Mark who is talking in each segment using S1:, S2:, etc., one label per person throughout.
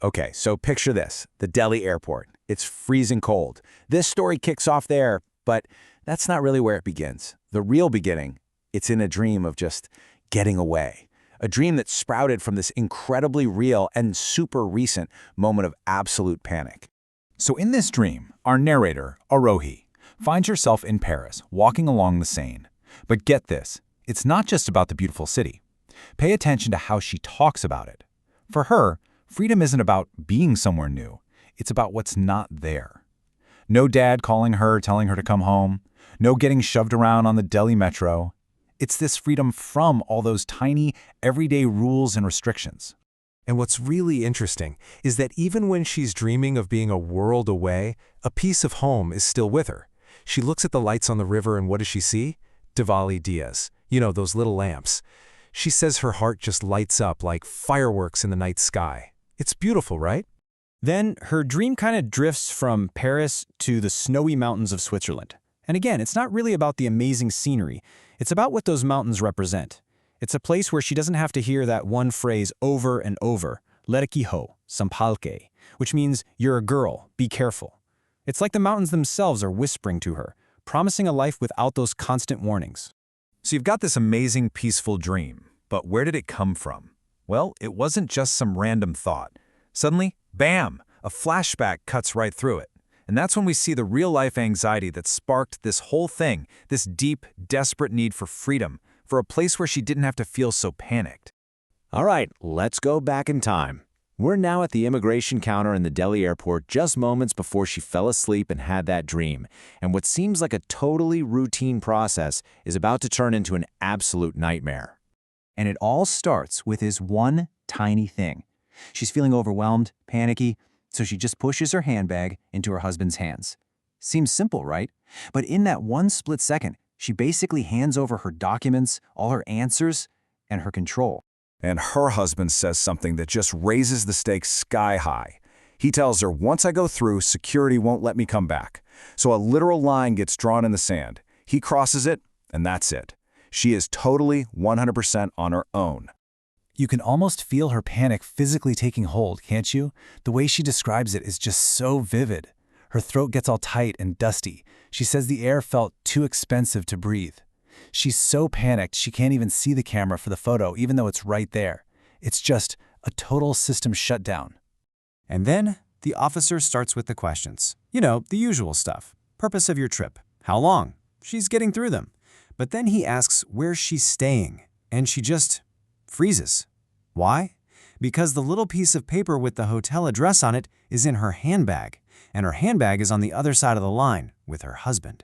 S1: Okay, so picture this, the Delhi airport. It's freezing cold. This story kicks off there, but that's not really where it begins. The real beginning, it's in a dream of just getting away. A dream that sprouted from this incredibly real and super recent moment of absolute panic.
S2: So in this dream, our narrator, Aarohi, finds herself in Paris, walking along the Seine. But get this, it's not just about the beautiful city. Pay attention to how she talks about it. For her, freedom isn't about being somewhere new. It's about what's not there. No dad calling her, telling her to come home. No getting shoved around on the Delhi metro. It's this freedom from all those tiny, everyday rules and restrictions.
S3: And what's really interesting is that even when she's dreaming of being a world away, a piece of home is still with her. She looks at the lights on the river and what does she see? Diwali diyas. You know, those little lamps. She says her heart just lights up like fireworks in the night sky. It's beautiful, right?
S4: Then her dream kind of drifts from Paris to the snowy mountains of Switzerland. And again, it's not really about the amazing scenery. It's about what those mountains represent. It's a place where she doesn't have to hear that one phrase over and over, ladki ho, samphalke, which means you're a girl, be careful. It's like the mountains themselves are whispering to her, promising a life without those constant warnings.
S2: So you've got this amazing, peaceful dream, but where did it come from? Well, it wasn't just some random thought. Suddenly, bam, a flashback cuts right through it. And that's when we see the real-life anxiety that sparked this whole thing, this deep, desperate need for freedom, for a place where she didn't have to feel so panicked.
S1: All right, let's go back in time. We're now at the immigration counter in the Delhi airport just moments before she fell asleep and had that dream. And what seems like a totally routine process is about to turn into an absolute nightmare.
S4: And it all starts with this one tiny thing. She's feeling overwhelmed, panicky, so she just pushes her handbag into her husband's hands. Seems simple, right? But in that one split second, she basically hands over her documents, all her answers, and her control.
S2: And her husband says something that just raises the stakes sky high. He tells her, once I go through, security won't let me come back. So a literal line gets drawn in the sand. He crosses it, and that's it. She is totally 100% on her own.
S5: You can almost feel her panic physically taking hold, can't you? The way she describes it is just so vivid. Her throat gets all tight and dusty. She says the air felt too expensive to breathe. She's so panicked she can't even see the camera for the photo, even though it's right there. It's just a total system shutdown.
S4: And then the officer starts with the questions. You know, the usual stuff. Purpose of your trip. How long? She's getting through them. But then he asks where she's staying, and she just freezes. Why? Because the little piece of paper with the hotel address on it is in her handbag, and her handbag is on the other side of the line with her husband.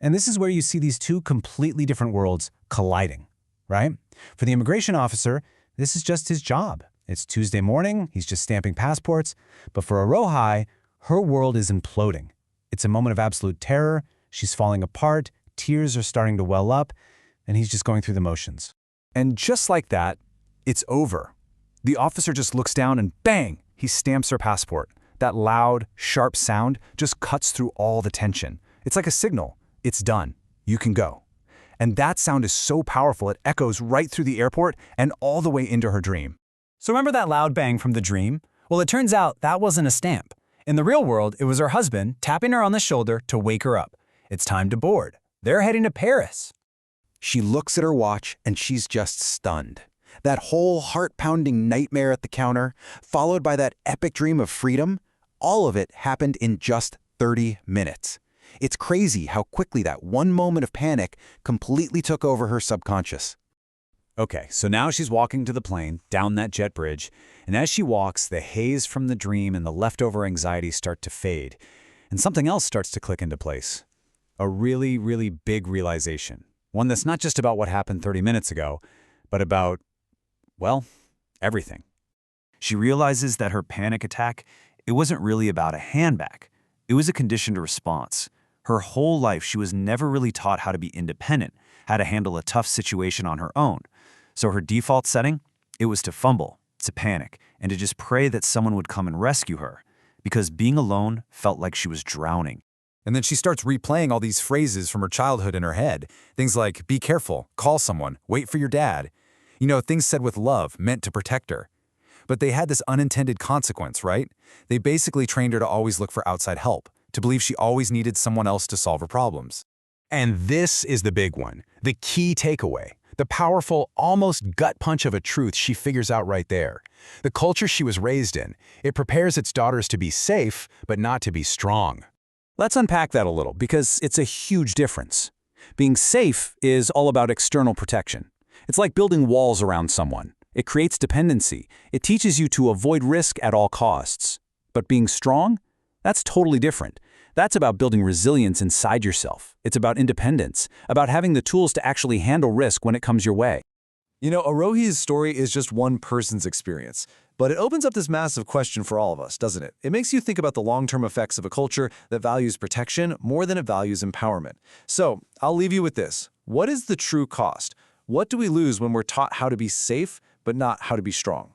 S5: And this is where you see these two completely different worlds colliding, right? For the immigration officer, this is just his job. It's Tuesday morning, he's just stamping passports. But for Aarohi, her world is imploding. It's a moment of absolute terror, she's falling apart, tears are starting to well up, and he's just going through the motions.
S2: And just like that, it's over. The officer just looks down and bang, he stamps her passport. That loud, sharp sound just cuts through all the tension. It's like a signal. It's done. You can go. And that sound is so powerful it echoes right through the airport and all the way into her dream.
S4: So remember that loud bang from the dream? Well, it turns out that wasn't a stamp. In the real world, it was her husband tapping her on the shoulder to wake her up. It's time to board. They're heading to Paris.
S1: She looks at her watch and she's just stunned. That whole heart-pounding nightmare at the counter, followed by that epic dream of freedom, all of it happened in just 30 minutes. It's crazy how quickly that one moment of panic completely took over her subconscious.
S2: Okay, so now she's walking to the plane, down that jet bridge, and as she walks, the haze from the dream and the leftover anxiety start to fade, and something else starts to click into place. A really, really big realization. One that's not just about what happened 30 minutes ago, but about, well, everything.
S4: She realizes that her panic attack, it wasn't really about a handbag. It was a conditioned response. Her whole life, she was never really taught how to be independent, how to handle a tough situation on her own. So her default setting, it was to fumble, to panic, and to just pray that someone would come and rescue her, because being alone felt like she was drowning.
S2: And then she starts replaying all these phrases from her childhood in her head. Things like, be careful, call someone, wait for your dad. You know, things said with love, meant to protect her. But they had this unintended consequence, right? They basically trained her to always look for outside help, to believe she always needed someone else to solve her problems.
S1: And this is the big one, the key takeaway, the powerful, almost gut punch of a truth she figures out right there. The culture she was raised in, it prepares its daughters to be safe, but not to be strong. Let's unpack that a little, because it's a huge difference. Being safe is all about external protection. It's like building walls around someone. It creates dependency. It teaches you to avoid risk at all costs. But being strong? That's totally different. That's about building resilience inside yourself. It's about independence, about having the tools to actually handle risk when it comes your way.
S6: You know, Aarohi's story is just one person's experience, but it opens up this massive question for all of us, doesn't it? It makes you think about the long-term effects of a culture that values protection more than it values empowerment. So, I'll leave you with this. What is the true cost? What do we lose when we're taught how to be safe, but not how to be strong?